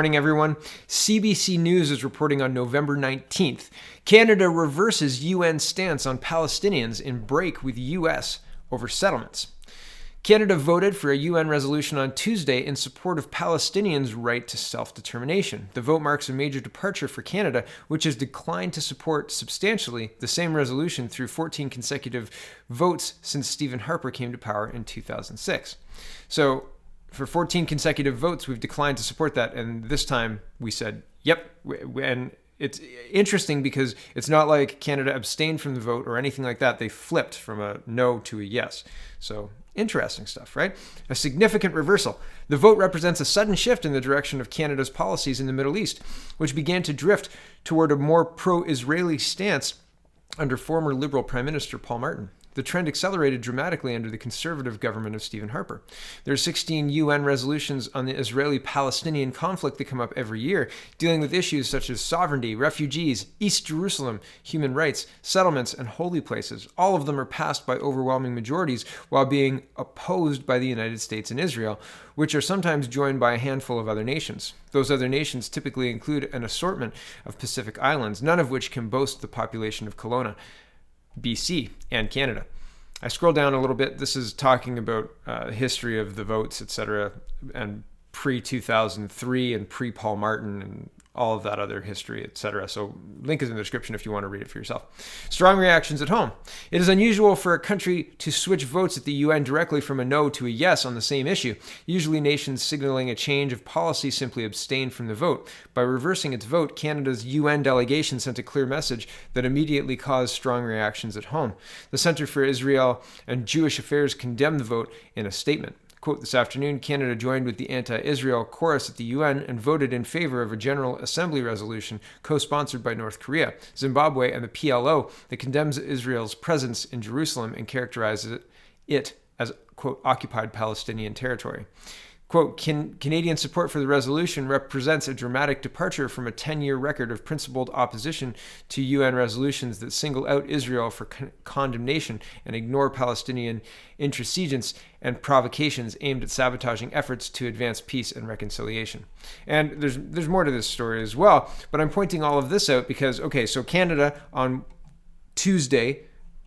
Morning, everyone. CBC News is reporting on November 19th. Canada reverses UN stance on Palestinians in break with US over settlements. Canada voted for a UN resolution on Tuesday in support of Palestinians' right to self-determination. The vote marks a major departure for Canada, which has declined to support substantially the same resolution through 14 consecutive votes since Stephen Harper came to power in 2006. So, for 14 consecutive votes, we've declined to support that, and this time we said, yep. And it's interesting because it's not like Canada abstained from the vote or anything like that. They flipped from a no to a yes. So, interesting stuff, right? A significant reversal. The vote represents a sudden shift in the direction of Canada's policies in the Middle East, which began to drift toward a more pro-Israeli stance under former Liberal Prime Minister Paul Martin. The trend accelerated dramatically under the conservative government of Stephen Harper. There are 16 UN resolutions on the Israeli-Palestinian conflict that come up every year, dealing with issues such as sovereignty, refugees, East Jerusalem, human rights, settlements, and holy places. All of them are passed by overwhelming majorities while being opposed by the United States and Israel, which are sometimes joined by a handful of other nations. Those other nations typically include an assortment of Pacific islands, none of which can boast the population of Kelowna, BC, and Canada. I scroll down a little bit. This is talking about history of the votes, etc., and pre-2003 and pre-Paul Martin and all of that other history, etc. So link is in the description if you want to read it for yourself. Strong reactions at home. It is unusual for a country to switch votes at the UN directly from a no to a yes on the same issue. Usually nations signaling a change of policy simply abstain from the vote. By reversing its vote, Canada's UN delegation sent a clear message that immediately caused strong reactions at home. The Centre for Israel and Jewish Affairs condemned the vote in a statement. Quote, this afternoon, Canada joined with the anti-Israel chorus at the UN and voted in favor of a General Assembly resolution co-sponsored by North Korea, Zimbabwe, and the PLO that condemns Israel's presence in Jerusalem and characterizes it as, quote, occupied Palestinian territory. Quote, Canadian support for the resolution represents a dramatic departure from a 10-year record of principled opposition to UN resolutions that single out Israel for condemnation and ignore Palestinian intransigence and provocations aimed at sabotaging efforts to advance peace and reconciliation. And there's more to this story as well, but I'm pointing all of this out because, okay, so Canada on Tuesday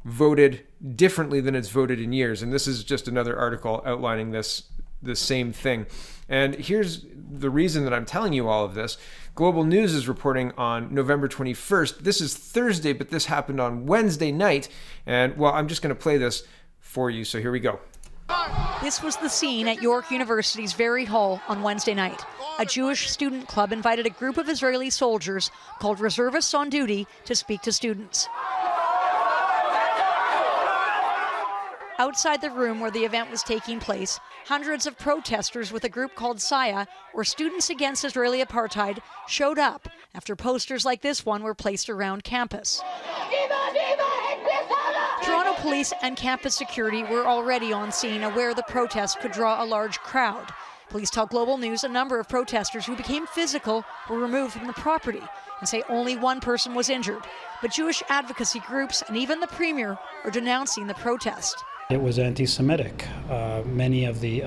voted differently than it's voted in years, and this is just another article outlining the same thing. And here's the reason that I'm telling you all of this. Global News is reporting on November 21st. This is Thursday, but this happened on Wednesday night. And, well, I'm just going to play this for you, so here we go. This was the scene at York University's Very Hall on Wednesday night. A Jewish student club invited a group of Israeli soldiers called Reservists on Duty to speak to students. Outside the room where the event was taking place, hundreds of protesters with a group called SIA, or Students Against Israeli Apartheid, showed up after posters like this one were placed around campus. Toronto police and campus security were already on scene, aware the protest could draw a large crowd. Police tell Global News a number of protesters who became physical were removed from the property and say only one person was injured. But Jewish advocacy groups and even the Premier are denouncing the protest. It was anti-Semitic. Many of the.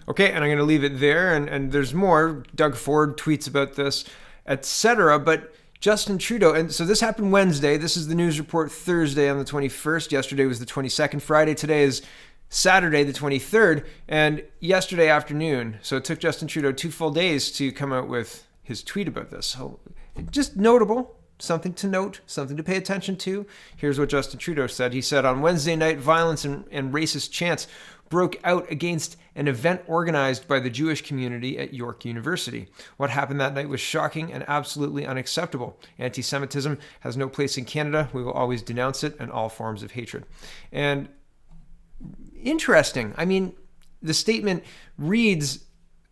Okay, and I'm going to leave it there, and there's more. Doug Ford tweets about this, etc. But Justin Trudeau, and so this happened Wednesday. This is the news report Thursday on the 21st. Yesterday was the 22nd. Friday today is Saturday the 23rd, and yesterday afternoon. So it took Justin Trudeau 2 full days to come out with his tweet about this. So just notable. Something to note, something to pay attention to. Here's what Justin Trudeau said. He said, on Wednesday night, violence and racist chants broke out against an event organized by the Jewish community at York University. What happened that night was shocking and absolutely unacceptable. Anti-Semitism has no place in Canada. We will always denounce it and all forms of hatred. And interesting. I mean, the statement reads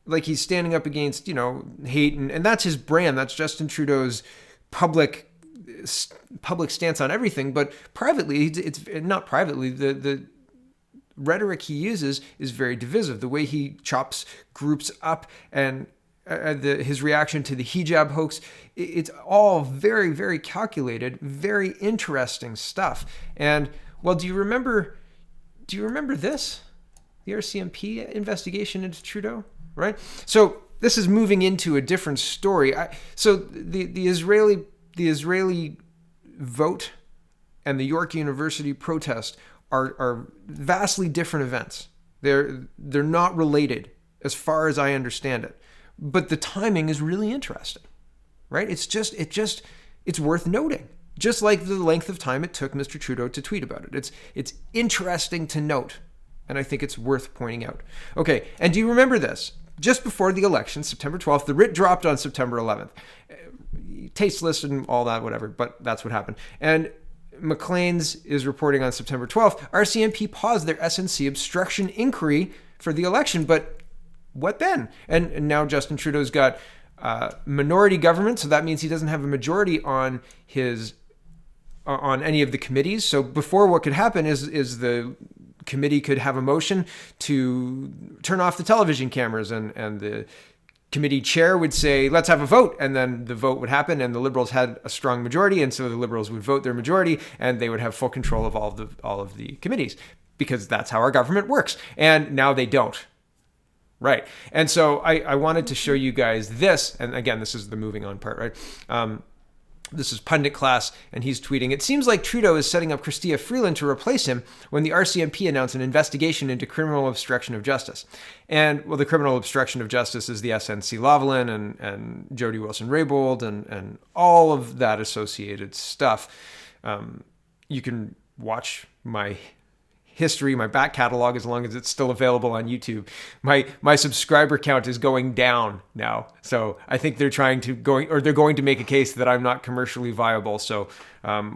like he's standing up against, hate, and that's his brand. That's Justin Trudeau's public stance on everything, but privately, it's not privately. The rhetoric he uses is very divisive. The way he chops groups up and his reaction to the hijab hoax, it's all very, very calculated, very interesting stuff. And well, do you remember this? The RCMP investigation into Trudeau, right? So this is moving into a different story. So the Israeli vote and the York University protest are vastly different events. They're not related as far as I understand it. But the timing is really interesting, right? It's worth noting. Just like the length of time it took Mr. Trudeau to tweet about it. It's interesting to note, and I think it's worth pointing out. Okay, and do you remember this? Just before the election, September 12th, the writ dropped on September 11th. Tasteless and all that, whatever, but that's what happened. And Maclean's is reporting on September 12th, RCMP paused their SNC obstruction inquiry for the election, but what then? And now Justin Trudeau's got minority government, so that means he doesn't have a majority on any of the committees. So before, what could happen is the committee could have a motion to turn off the television cameras, and the committee chair would say, let's have a vote. And then the vote would happen, and the Liberals had a strong majority. And so the Liberals would vote their majority, and they would have full control of all of the committees, because that's how our government works. And now they don't. Right. And so I wanted to show you guys this. And again, this is the moving on part, right? This is Pundit Class, and he's tweeting, it seems like Trudeau is setting up Chrystia Freeland to replace him when the RCMP announced an investigation into criminal obstruction of justice. And, well, the criminal obstruction of justice is the SNC Lavalin and Jody Wilson-Raybould and all of that associated stuff. You can watch my history, my back catalog, as long as it's still available on YouTube. My subscriber count is going down now. So I think they're going to make a case that I'm not commercially viable. So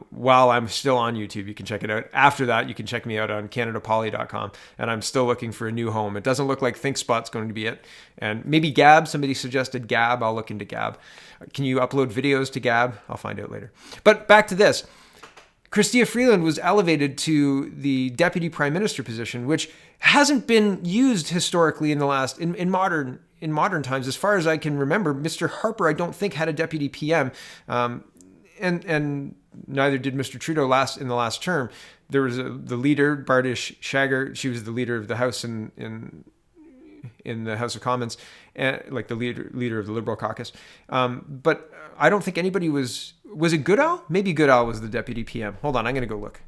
while I'm still on YouTube, you can check it out. After that, you can check me out on CanadaPoly.com. And I'm still looking for a new home. It doesn't look like ThinkSpot's going to be it. And maybe Gab. Somebody suggested Gab. I'll look into Gab. Can you upload videos to Gab? I'll find out later. But back to this. Chrystia Freeland was elevated to the deputy prime minister position, which hasn't been used historically in modern times. As far as I can remember, Mr. Harper, I don't think, had a deputy PM, and neither did Mr. Trudeau in the last term. There was the leader, Bardish Shagar. She was the leader of the House in the House of Commons, like the leader of the Liberal caucus. But I don't think anybody was it Goodall? Maybe Goodall was the deputy PM. Hold on, I'm going to go look.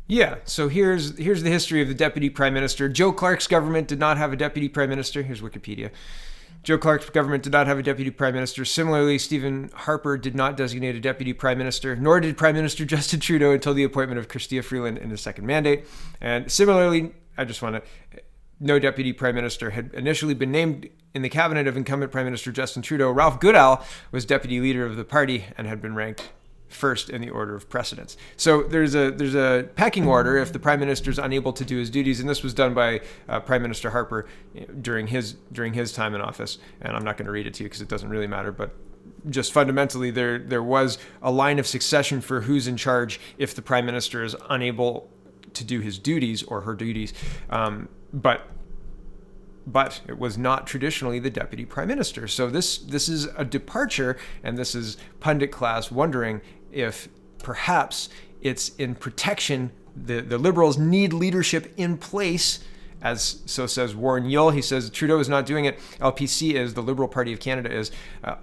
Yeah, so here's the history of the deputy prime minister. Joe Clark's government did not have a deputy prime minister. Here's Wikipedia. Joe Clark's government did not have a deputy prime minister. Similarly, Stephen Harper did not designate a deputy prime minister, nor did Prime Minister Justin Trudeau until the appointment of Chrystia Freeland in his second mandate. And similarly, no deputy prime minister had initially been named in the cabinet of incumbent Prime Minister Justin Trudeau. Ralph Goodall was deputy leader of the party and had been ranked first in the order of precedence. So there's a pecking order if the prime minister is unable to do his duties, and this was done by Prime Minister Harper during his time in office. And I'm not going to read it to you because it doesn't really matter, but just fundamentally there was a line of succession for who's in charge if the prime minister is unable to do his duties or her duties. But it was not traditionally the deputy prime minister. So this is a departure, and this is Pundit Class wondering if perhaps it's in protection. The Liberals need leadership in place, as so says Warren Yull. He says Trudeau is not doing it. LPC is, the Liberal Party of Canada is.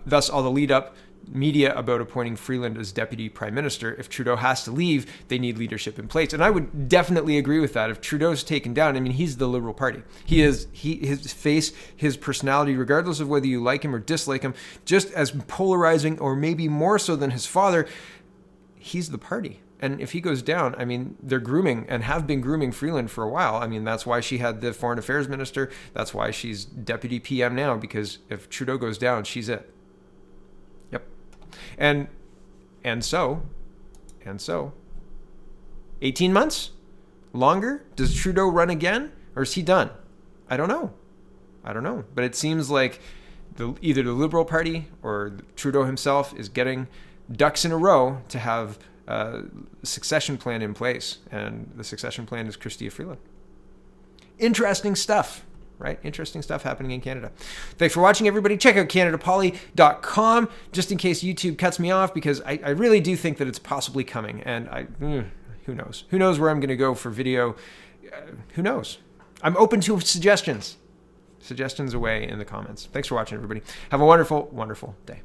Thus, all the lead-up media about appointing Freeland as deputy prime minister. If Trudeau has to leave, they need leadership in place. And I would definitely agree with that. If Trudeau's taken down, I mean, he's the Liberal Party. His face, his personality, regardless of whether you like him or dislike him, just as polarizing or maybe more so than his father, he's the party. And if he goes down, I mean, they're grooming and have been grooming Freeland for a while. I mean, that's why she had the foreign affairs minister. That's why she's deputy PM now, because if Trudeau goes down, she's it. And so 18 months longer, does Trudeau run again, or is he done? I don't know, but it seems like either the Liberal Party or Trudeau himself is getting ducks in a row to have a succession plan in place, and the succession plan is Chrystia Freeland. Interesting stuff. Right? Interesting stuff happening in Canada. Thanks for watching, everybody. Check out CanadaPoly.com just in case YouTube cuts me off, because I really do think that it's possibly coming. And who knows? Who knows where I'm going to go for video? Who knows? I'm open to suggestions. Suggestions away in the comments. Thanks for watching, everybody. Have a wonderful, wonderful day.